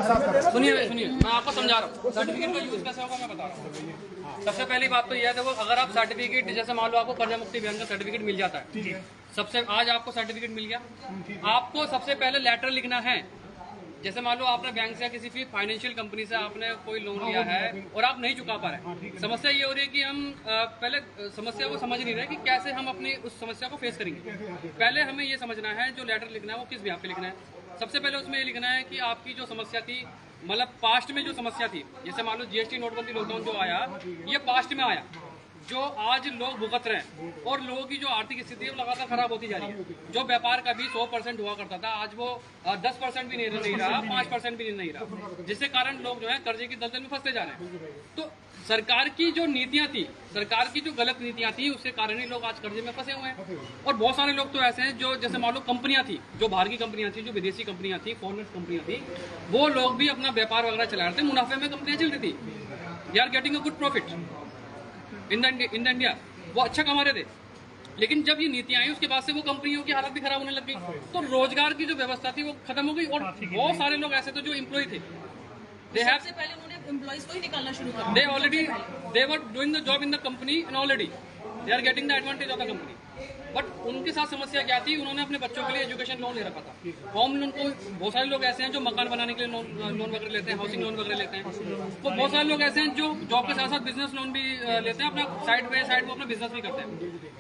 सुनिए मैं आपको समझा रहा हूँ सर्टिफिकेट का यूज कैसे होगा मैं बता रहा हूँ। सबसे पहली बात तो यह है, देखो अगर आप सर्टिफिकेट जैसे मान लो आपको कर्जा मुक्ति अभियान का सर्टिफिकेट मिल जाता है, सबसे आज आपको सर्टिफिकेट मिल गया, आपको सबसे पहले लेटर लिखना है। जैसे मान लो आपने बैंक से किसी भी फाइनेंशियल कंपनी से आपने कोई लोन लिया है और आप नहीं चुका पा रहे, समस्या ये हो रही है कि हम पहले समस्या को समझ नहीं रहे कि कैसे हम अपनी उस समस्या को फेस करेंगे। पहले हमें ये समझना है जो लेटर लिखना है वो किस ब्याह पे लिखना है। सबसे पहले उसमें ये लिखना है कि आपकी जो समस्या थी, मतलब पास्ट में जो समस्या थी, जैसे मान लो जीएसटी नोटबंदी लॉकडाउन जो आया ये पास्ट में आया, जो आज लोग भुगत रहे हैं और लोगों की जो आर्थिक स्थिति है वो लगातार खराब होती जा रही है। जो व्यापार कभी 100% हुआ करता था आज वो 10% भी नहीं रहा, 5% भी नहीं रहा, जिसके कारण लोग जो है कर्जे की दलदल में फंसते जा रहे हैं। तो सरकार की जो नीतियां थी, सरकार की जो गलत नीतियां थी उसके कारण ही लोग आज कर्जे में फंसे हुए हैं। और बहुत सारे लोग तो ऐसे हैं जो जैसे मान लो कंपनियां थी, जो बाहर की कंपनियां थी, जो विदेशी कंपनियां थी, फॉरेनर्स कंपनियां थी, वो लोग भी अपना व्यापार वगैरह चला रहे थे, मुनाफे में कंपनियां चल रही थी, they are getting a good profit in India, वो अच्छा कमा रहे थे। लेकिन जब ये नीतियां आई उसके बाद से वो कंपनियों की हालत भी खराब होने लग गई, तो रोजगार की जो व्यवस्था थी वो खत्म हो गई। और बहुत सारे लोग ऐसे थे जो एम्प्लॉय थे, सबसे पहले उन्होंने एम्प्लॉइज को ही निकालना शुरू कर दिया। they were doing the job in the company and already they are getting the advantage of the company। But उनके साथ समस्या क्या थी, उन्होंने अपने बच्चों के लिए एजुकेशन लोन ले रखा था, होम लोन को। बहुत सारे लोग ऐसे हैं जो मकान बनाने के लिए लोन वगैरह लेते हैं, हाउसिंग लोन वगैरह लेते हैं। तो बहुत सारे लोग ऐसे हैं जो जॉब के साथ साथ बिजनेस लोन भी लेते हैं, अपना साइड वो अपना बिजनेस भी करते हैं।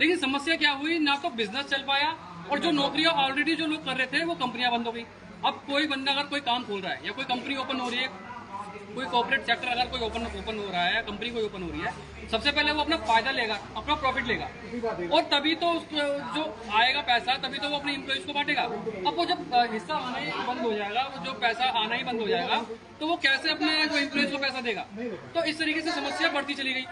लेकिन समस्या क्या हुई, ना तो बिजनेस चल पाया और जो नौकरियां ऑलरेडी जो लोग कर रहे थे वो कंपनियां बंद हो गई। अब कोई बंदा अगर कोई काम खोल रहा है या कोई कंपनी ओपन हो रही है, कोई कॉर्पोरेट सेक्टर अगर कोई ओपन हो रहा है, कंपनी कोई ओपन हो रही है, सबसे पहले वो अपना फायदा लेगा, अपना प्रॉफिट लेगा, और तभी तो जो आएगा पैसा तभी तो वो अपने एम्प्लॉइज को बांटेगा। अब वो जब हिस्सा आना ही बंद हो जाएगा, वो जो पैसा आना ही बंद हो जाएगा, तो वो कैसे अपने जो एम्प्लॉइज को पैसा देगा। तो इस तरीके से समस्या बढ़ती चली गई।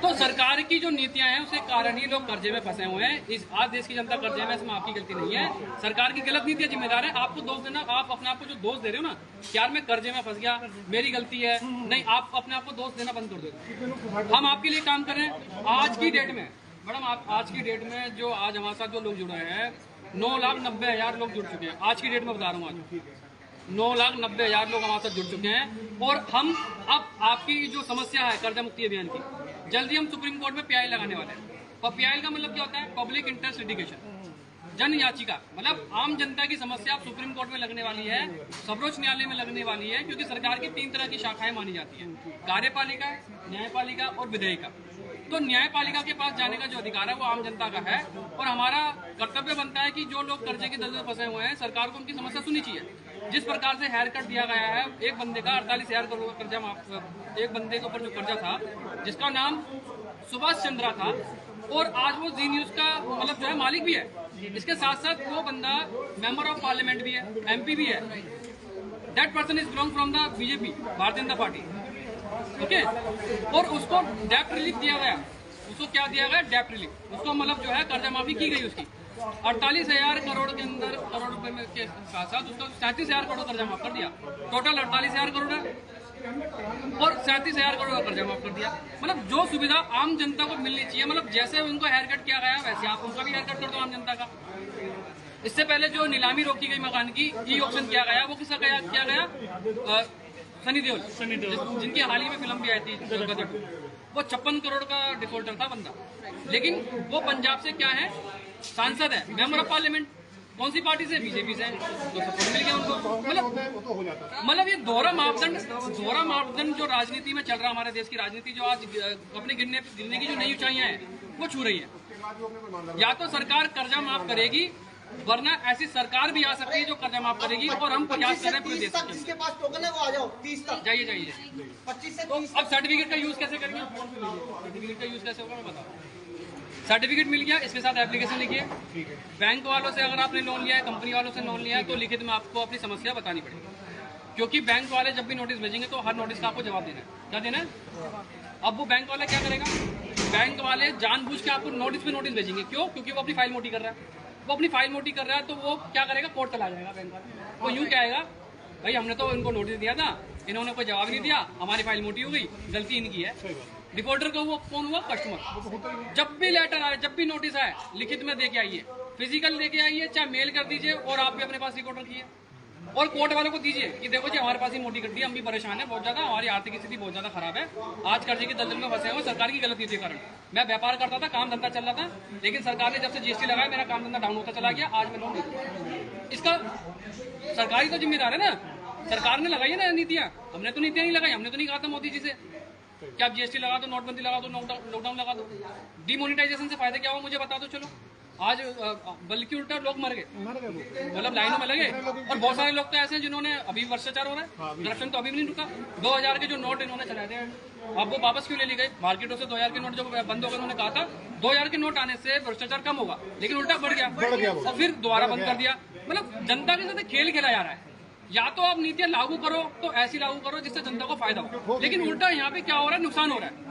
तो सरकार की जो नीतियां हैं उसके कारण ही लोग कर्जे में फंसे हुए हैं। इस आज देश की जनता कर्जे में, इसमें आपकी गलती नहीं है, सरकार की गलत नीतियां जिम्मेदार है। आपको दोष देना, आप अपने आप को जो दोष दे रहे हो ना, यार मैं कर्जे में फंस गया, मेरी गलती है, नहीं, आप अपने आप को दोष देना बंद कर दो। हम आपके लिए काम कर रहे हैं। आज की डेट में मैडम, आप आज की डेट में जो आज हमारे साथ जो लोग जुड़े हैं, 9,90,000 लोग जुड़ चुके हैं। आज की डेट में बता रहा हूँ, आज 9,90,000 लोग हमारे साथ जुड़ चुके हैं। और हम अब आपकी जो समस्या है कर्जा मुक्ति अभियान की, जल्दी हम सुप्रीम कोर्ट में पीआई लगाने वाले हैं। और पीआई का मतलब क्या होता है, पब्लिक इंटरेस्ट लिटिगेशन, जन याचिका, मतलब आम जनता की समस्या अब सुप्रीम कोर्ट में लगने वाली है, सर्वोच्च न्यायालय में लगने वाली है। क्योंकि सरकार की 3 तरह की शाखाएं मानी जाती हैं, कार्यपालिका, न्यायपालिका और विधायिका। तो न्यायपालिका के पास जाने का जो अधिकार है वो आम जनता का है, और हमारा कर्तव्य बनता है कि जो लोग कर्जे की दलदल में फंसे हुए हैं, सरकार को उनकी समस्या सुननी चाहिए। जिस प्रकार से हेयर कट दिया गया है, एक बंदे का 48,000 करोड़ कर्जा माफ, एक बंदे के ऊपर जो कर्जा था जिसका नाम सुभाष चंद्रा था, और आज वो जी न्यूज का मतलब जो है मालिक भी है। इसके साथ साथ वो बंदा मेंबर ऑफ पार्लियामेंट भी है, एमपी भी है। That person is belong from the BJP, Bharatiya Janata party, okay. और उसको डेप्ट रिलीफ दिया गया, उसको क्या दिया गया, डेप्ट रिलीफ। उसको मतलब जो है कर्जा माफी की गई उसकी 48,000 करोड़ के अंदर, करोड़ रुपए में के साथ साथ उसको 37,000 करोड़ कर्जा माफ कर दिया। टोटल 48,000 करोड़ है और 37,000 करोड़ का कर्जा माफ कर दिया। मतलब जो सुविधा आम जनता को मिलनी चाहिए, मतलब जैसे उनको हेयर कट किया गया वैसे आप उनका भी हेयर कट कर दो आम जनता का। इससे पहले जो नीलामी रोकी गई मकान की, ई ऑक्शन किया गया, वो किसका किया गया, सनी देओल, जिनकी हाल ही में फिल्म भी आई थी गदर। वो 56 करोड़ का डिफॉल्टर था बंदा, लेकिन वो पंजाब से क्या है, सांसद है, मेंबर ऑफ पार्लियामेंट। कौन सी पार्टी से, बीजेपी से, तो सपोर्ट मिल गया उनको। मतलब ये दोहरा मापदंड जो राजनीति में चल रहा है, हमारे देश की राजनीति जो आज अपने गिरने की जो नई ऊंचाइयां हैं वो छू रही है। या तो सरकार कर्जा माफ करेगी, वरना ऐसी सरकार भी आ सकती है जो कर्जा माफ करेगी। और हम प्रयास कर रहे हैं पूरे देश में। जिसके पास टोकन है वो आ जाओ, 30 तक जाइए 25 से 30। अब सर्टिफिकेट का यूज कैसे करेंगे, सर्टिफिकेट का यूज कैसे होगा मैं बताऊँ। सर्टिफिकेट मिल गया, इसके साथ एप्लीकेशन लिखिए। बैंक वालों से अगर आपने लोन लिया है, कंपनी वालों से लोन लिया है, तो लिखित में आपको अपनी समस्या बतानी पड़ेगी। क्योंकि बैंक वाले जब भी नोटिस भेजेंगे तो हर नोटिस का आपको जवाब देना है। क्या देना है? अब वो बैंक वाला क्या करेगा, बैंक वाले जानबूझ के आपको नोटिस पे नोटिस भेजेंगे। क्यों? क्योंकि वो अपनी फाइल मोटी कर रहा है। वो अपनी फाइल मोटी कर रहा है तो वो क्या करेगा, कोर्ट चला जाएगा बैंक वाला। वो यूं कहेगा, भाई हमने तो इनको नोटिस दिया था, इन्होंने कोई जवाब नहीं दिया, हमारी फाइल मोटी हो गई, गलती इनकी है। डिफॉल्टर का वो कौन हुआ, कस्टमर। जब भी लेटर आए, जब भी नोटिस आए, लिखित में दे के आइए, फिजिकल लेके आइए, चाहे मेल कर दीजिए, और आप भी अपने पास रिकॉर्ड रखिए। और कोर्ट वालों को दीजिए कि देखो जी हमारे पास ही मोटी गड्डी, हम भी परेशान है बहुत ज्यादा, हमारी आर्थिक स्थिति बहुत ज्यादा खराब है, आज कर्जे की दलदल में फंसे हुए, सरकार की गलती के कारण। मैं व्यापार करता था, काम धंधा चल रहा था, लेकिन सरकार ने जब से जीएसटी लगाया मेरा काम धंधा डाउन होता चला गया, आज मैं लोन नहीं दूंगा। इसका सरकार ही तो जिम्मेदार है ना, सरकार ने लगाई है ना नीतियां, हमने तो नीतियां नहीं लगाई, हमने तो नहीं कहा था मोदी जी से कि आप जीएसटी लगा दो, नोटबंदी लगा दो, लॉकडाउन लगा दो। डिमोनिटाइजेशन से फायदा क्या हुआ मुझे बता दो। चलो आज बल्कि उल्टा लोग मर गए, मतलब लाइनों में लगे, और बहुत सारे लोग तो ऐसे हैं जिन्होंने अभी भ्रष्टाचार हो रहा है, करप्शन तो अभी भी नहीं रुका। 2000 के जो नोट इन्होंने चलाए थे, अब वो वापस क्यों ले ली गई मार्केटों से? 2000 के नोट जब बंद हो गए, उन्होंने कहा था 2000 के नोट आने से भ्रष्टाचार कम होगा, लेकिन उल्टा बढ़ गया और फिर दोबारा बंद कर दिया। मतलब जनता के साथ खेल खेला जा रहा है। या तो आप नीतियां लागू करो तो ऐसी लागू करो जिससे जनता को फायदा हो, लेकिन उल्टा यहाँ पे क्या हो रहा है, नुकसान हो रहा है।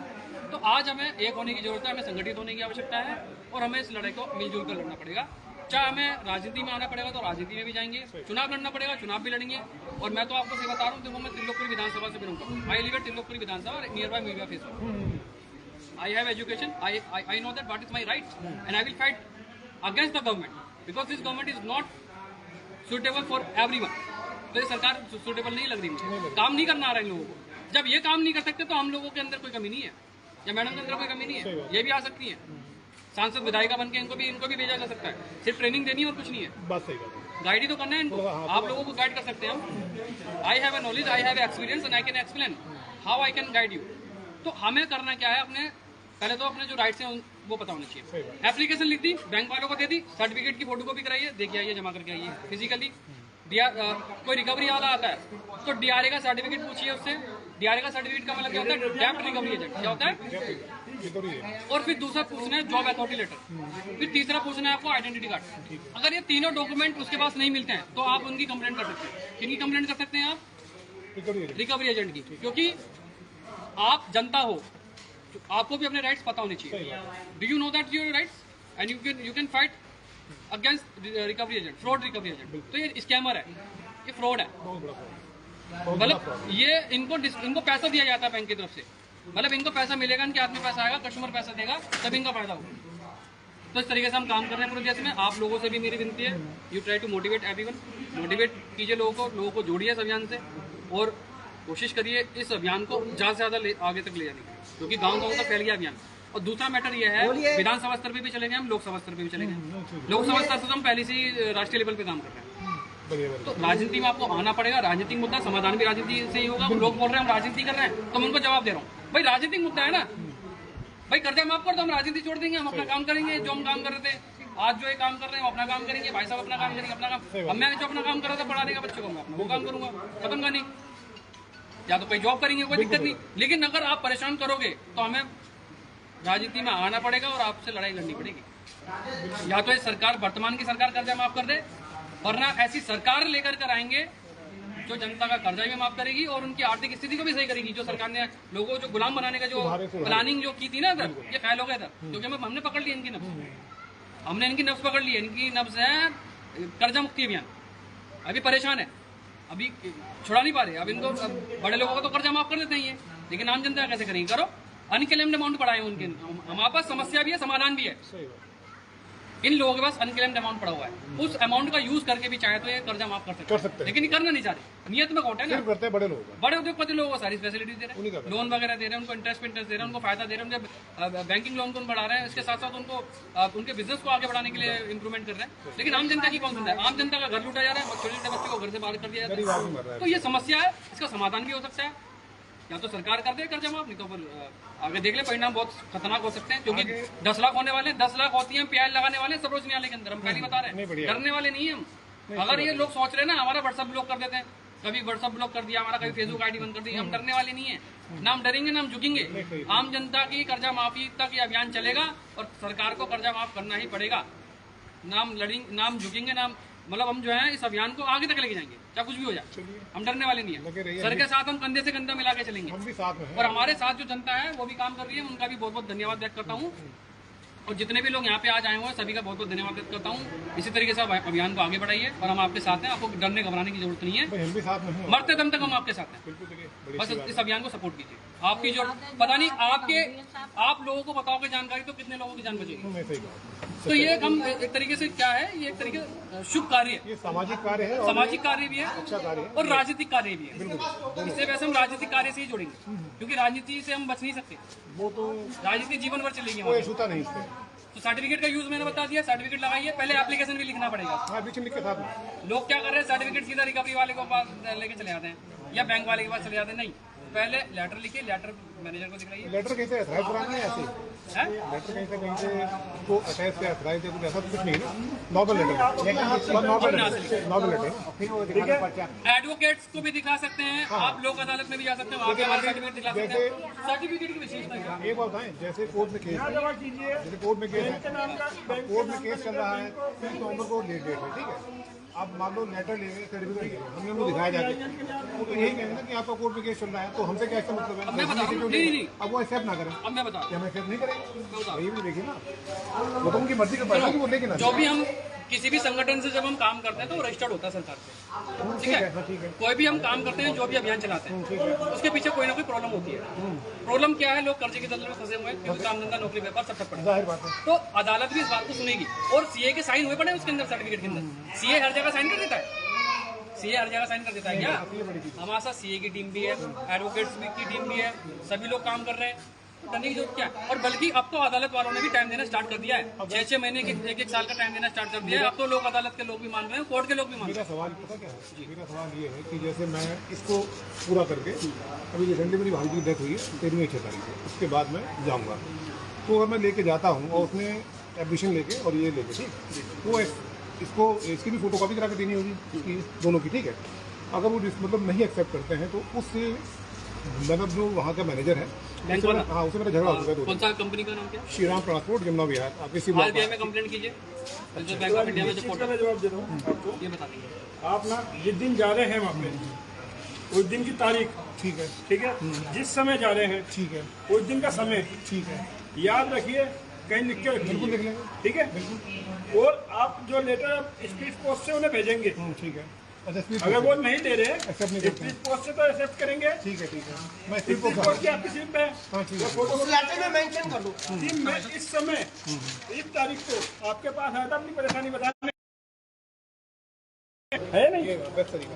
तो आज हमें एक होने की जरूरत है, हमें संगठित होने की आवश्यकता है, और हमें इस लड़ाई को मिलजुल कर लड़ना पड़ेगा। चाहे हमें राजनीति में आना पड़ेगा तो राजनीति में भी जाएंगे, चुनाव लड़ना पड़ेगा चुनाव भी लड़ेंगे। और मैं तो आपको से बता रहा हूँ, देखो मैं त्रिलोकपुरी विधानसभा से बिलोंग करता हूँ, I live at Trilokpuri Vidhan Sabha near by media face. I have education, I know that what is my right and I will fight against the government because this government is not suitable for everyone. तो ये सरकार suitable नहीं लग रही मुझे, काम नहीं करना आ रहा है इन लोगों को। जब ये काम नहीं कर सकते तो हम लोगों के अंदर कोई कमी नहीं है, या मैडम के अंदर कोई कमी नहीं है, ये भी आ सकती है। सांसद विधायिका बन के इनको भी भेजा जा सकता है, सिर्फ ट्रेनिंग देनी है और कुछ नहीं है, बात सही है, गाइड ही तो करना है इनको। आप लोगों को गाइड कर सकते हैं हम। I have a knowledge, I have experience and I can explain how I can guide you. तो हमें करना क्या है, अपने पहले तो अपने जो राइट्स हैं वो पता होने चाहिए। एप्लीकेशन लिख दी, बैंक वालों को दे दी, सर्टिफिकेट की फोटो कॉपी कराइए, देखिए आइए जमा करके आइए फिजिकली। कोई रिकवरी वाला आता है तो डीआरए का सर्टिफिकेट पूछिए उससे। डीआरए का सर्टिफिकेट का मतलब क्या होता है, डेप्ट रिकवरी एजेंट क्या होता है। और फिर दूसरा पूछना है जॉब अथॉरिटी लेटर, फिर तीसरा पूछना है आपको आइडेंटिटी कार्ड। अगर ये तीनों डॉक्यूमेंट उसके पास नहीं मिलते हैं तो आप उनकी कंप्लेंट कर सकते हैं। किनकी कंप्लेंट कर सकते हैं आप? रिकवरी एजेंट की, क्योंकि आप जनता हो, आपको भी अपने राइट्स पता होने चाहिए। Do you know that your rights and you can fight against recovery agent, fraud recovery agent. तो ये स्कैमर है, ये फ्रॉड है। मतलब ये इनको पैसा दिया जाता है बैंक की तरफ से, मतलब इनको पैसा मिलेगा, इनके हाथ में पैसा आएगा, कस्टमर पैसा देगा, तब इनका फायदा होगा। तो इस तरीके से हम काम कर रहे हैं पूरे देश में। आप लोगों से भी मेरी विनती है, you try to motivate everyone, motivate कीजिए लोगों को जोड़िए इस अभियान से, और कोशिश करिए इस अभियान को ज़्यादा से ज़्यादा आगे तक ले जाने की, क्योंकि गाँव तक फैल गया अभियान। और दूसरा मैटर ये है, विधानसभा स्तर पे भी चलेंगे हम, लोकसभा स्तर पे भी चलेंगे। लोकसभा स्तर से हम पहले से ही राष्ट्रीय लेवल पे काम कर रहे हैं। तो राजनीति में आपको आना पड़ेगा। राजनीतिक मुद्दा समाधान भी राजनीति से ही होगा। लोग बोल रहे हैं हम राजनीति कर रहे हैं, तो मैं उनको जवाब दे रहा हूँ, भाई राजनीतिक मुद्दा है ना, भाई कर्जा माफ कर दो, हम राजनीति छोड़ देंगे, हम अपना काम करेंगे जो हम काम कर रहे थे। आज जो ये काम कर रहे हैं वो अपना काम करेंगे, भाई साहब अपना काम करेंगे, अपना काम। अब मैं जो अपना काम कर रहा था पढ़ाने का बच्चों को, मैं अपना वो काम करूंगा, खत्म का नहीं। या तो कोई जॉब करेंगे, कोई दिक्कत नहीं, लेकिन अगर आप परेशान करोगे तो हमें राजनीति में आना पड़ेगा और आपसे लड़ाई लड़नी पड़ेगी। या तो ये सरकार, वर्तमान की सरकार कर्जा माफ कर दे, वरना ऐसी सरकार लेकर कर आएंगे जो जनता का कर्जा भी माफ करेगी और उनकी आर्थिक स्थिति को भी सही करेगी। जो सरकार ने लोगों को जो गुलाम बनाने का जो प्लानिंग जो की थी ना सर, ये फेल हो गया था, क्योंकि हमने पकड़ लिया इनकी नब्ज, हमने इनकी नब्ज पकड़ ली है। इनकी नब्ज है कर्जा मुक्ति अभियान। अभी परेशान है, अभी छुड़ा नहीं पा रहे। अब इनको बड़े लोगों को तो कर्जा माफ कर देते हैं ये, लेकिन आम जनता कैसे करेंगे? करो, अनक्लेम्ड अमाउंट बढ़ाए उनके। हमारे पास समस्या भी है, समाधान भी है। इन लोगों के पास अनक्लेम्ड अमाउंट पड़ा हुआ है, उस अमाउंट का यूज करके भी चाहे तो ये कर्जा माफ कर सकते हैं, लेकिन ये करना नहीं चाहते। नियत में खोट है ना, करते हैं बड़े उद्योगपति लोगों को सारी फैसिलिटी दे रहे हैं, लोन वगैरह दे रहे हैं, उनको इंटरेस्ट दे रहे हैं, उनको फायदा दे रहे हैं, उनके बैंकिंग लोन को बढ़ा रहे हैं, इसके साथ साथ उनको उनके बिजनेस को आगे बढ़ाने के लिए इंप्रूवमेंट कर रहे हैं। लेकिन आम जनता की कौन सुनता है? आम जनता का घर लूटा जा रहा है, छोटे छोटे बच्चों को घर से बाहर कर दिया जाता है। तो ये समस्या है, इसका समाधान भी हो सकता है। या तो सरकार कर दे कर्जा माफ, नहीं तो फिर आगे देख ले, परिणाम बहुत खतरनाक हो सकते हैं, क्योंकि 10 लाख होने वाले, 10 लाख होती है प्याज लगाने वाले सब रोज न्यायालय के अंदर। हम पहले बता रहे हैं, डरने वाले नहीं है हम। अगर ये लोग सोच रहे हैं ना हमारा व्हाट्सएप ब्लॉक कर देते हैं, कभी व्हाट्सएप ब्लॉक कर दिया हमारा, कभी फेसबुक आईडी बंद कर दी, हम डरने वाले नहीं है। ना हम डरेंगे ना हम झुकेंगे। आम जनता की कर्जा माफी तक ये अभियान चलेगा और सरकार को कर्जा माफ करना ही पड़ेगा। नाम लड़ेंगे, नाम झुकेंगे, नाम मतलब हम जो है इस अभियान को आगे तक लेके जाएंगे, चाहे कुछ भी हो जाए। हम डरने वाले नहीं है। सर के साथ हम कंधे से कंधा मिला के चलेंगे, हम भी साथ में हैं। और हमारे साथ जो जनता है वो भी काम कर रही है, उनका भी बहुत बहुत धन्यवाद व्यक्त करता हूँ। और जितने भी लोग यहाँ पे आज आए हुए हैं सभी का बहुत बहुत धन्यवाद व्यक्त करता हूँ। इसी तरीके से अभियान को आगे बढ़ाइए और हम आपके साथ हैं, आपको डरने घबराने की जरूरत नहीं है। हम भी साथ में हैं, मरते दम तक हम आपके साथ हैं। बस इस अभियान को सपोर्ट कीजिए। आपकी जो पता नहीं आप लोगों को बताओगे जानकारी तो कितने लोगों की जान बचेगी। तो ये हम एक तरीके से क्या है, ये एक तरीके से शुभ कार्य है, ये सामाजिक कार्य है और सामाजिक कार्य भी है, अच्छा कार्य है। और राजनीतिक कार्य भी है। इससे वैसे हम राजनीतिक कार्य से ही जोड़ेंगे, क्योंकि राजनीति से हम बच नहीं सकते, वो तो राजनीति जीवन भर चलेगी कोई हमारी। छूता नहीं इससे। तो सर्टिफिकेट का यूज मैंने बता दिया, सर्टिफिकेट लगाइए, पहले एप्लीकेशन भी लिखना पड़ेगा। हाँ, बीच में लिख के साथ में। लोग क्या कर रहे हैं, सर्टिफिकेट सीधा रिकवरी वाले को पास लेके चले जाते हैं या बैंक वाले के पास चले जाते हैं। नहीं, पहले लेटर लिखिए, लेटर मैनेजर को दिखाइए। लेटर कहीं से अथराइज कराना है ऐसे? हैं? लेटर कहीं से को अटैच से अथराइज है, कुछ ऐसा तो कुछ नहीं है ना? Normal letter, normal letter. Advocates को भी दिखा सकते हैं, आप लोक अदालत में भी जा सकते हैं, वहाँ पे हमारा सर्टिफिकेट दिखा सकते हैं। सर्टिफिकेट की विशेषता क्या है? एक बात बताएं, जैसे कोर्ट में केस है, जैसे कोर्ट में केस है, कोर्ट में केस चल रहा है, 3 नवंबर को डेट है, ठीक है। आप मान लो लेटर ले गए, सर्टिफिकेट हमने उनको दिखाया जाके, वो तो यही कहेंगे ना कि आपका कोर्ट में केस चल रहा है, तो हमसे क्या इसका मतलब है? मैं बता रहा हूँ, नहीं। अब वो एक्सेप्ट ना करें, अब मैं बता रहा हम एक्सेप्ट नहीं करेंगे, यही भी देखिए ना, वो तो उनकी मर्जी का पैसा कि वो लेके ना हूँ, जो भी हम किसी भी संगठन से जब हम काम करते हैं तो वो रजिस्टर्ड होता है सरकार से, ठीक है? ठीक है। कोई भी हम काम करते हैं, जो भी अभियान चलाते हैं, उसके पीछे कोई ना कोई प्रॉब्लम होती है। प्रॉब्लम क्या है? लोग कर्जे के दलदल में फंसे हुए हैं, क्योंकि काम धंधा नौकरी व्यापार सब ठप पड़ा है। जाहिर बात है। तो अदालत भी इस बात को सुनेगी, और सीए के साइन हुए पड़े उसके अंदर, सर्टिफिकेट के अंदर। सीए हर जगह साइन कर देता है, सीए हर जगह साइन कर देता है क्या? हमारे साथ सीए की टीम भी है, एडवोकेट्स की टीम भी है, सभी लोग काम कर रहे हैं, तो डरने की जरूरत क्या है? और बल्कि अब तो अदालत वालों ने भी टाइम देना स्टार्ट कर दिया है, 6-6 महीने के 1-1 साल का टाइम देना स्टार्ट कर दिया है। अब तो लोक अदालत के लोग भी मान रहे हैं, कोर्ट के लोग भी मान रहे मेरा सवाल पता क्या है? मेरा सवाल ये है कि जैसे मैं इसको पूरा करके, अभी रिसेंटली मेरी भाई की डेथ हुई है 13वीं 6 तारीख को, उसके बाद मैं जाऊँगा, तो अगर मैं लेके जाता हूँ और उसने एडमिशन लेके और ये लेके, ठीक, तो इसको इसकी भी फोटो कॉपी करा के देनी होगी, इसकी दोनों की, ठीक है? अगर वो मतलब नहीं एक्सेप्ट करते हैं तो उससे मतलब जो वहाँ का मैनेजर है, बैंक उससे वाला? हाँ, उससे मेरा झगड़ा हो चुका है। कौन सा कंपनी का नाम क्या है? श्रीराम ट्रांसपोर्ट, जमुना विहार, आप इसी RBI में कंप्लेंट कीजिए, जो बैंक ऑफ इंडिया में जो पोर्टल, मैं जवाब दे रहा हूँ आपको। ये बता दीजिए। आप ना जिस दिन जा रहे हैं वहाँ पे, उस दिन की तारीख, ठीक है, ठीक है, जिस समय जा रहे हैं, ठीक है, उस दिन का समय ठीक है, याद रखिए, कहीं लिख के बिल्कुल लिख रखिए, लेंगे, ठीक है? और आप जो लेटर स्पीड पोस्ट से उन्हें भेजेंगे, ठीक है। अच्छा, स्पीड अगर वो नहीं दे रहे एक्सेप्ट नहीं करते स्पीड पोस्ट से तो एक्सेप्ट करेंगे। ठीक है, मैं स्पीड पोस्ट की आपकी सिम पे हाँ, ठीक है। फोटो उस लेटर में मेंशन कर दो। सिम में इस समय, इस तारीख को आपके पास आया था अपनी परेशानी बताने, है नहीं? ये बेस्ट तरीका।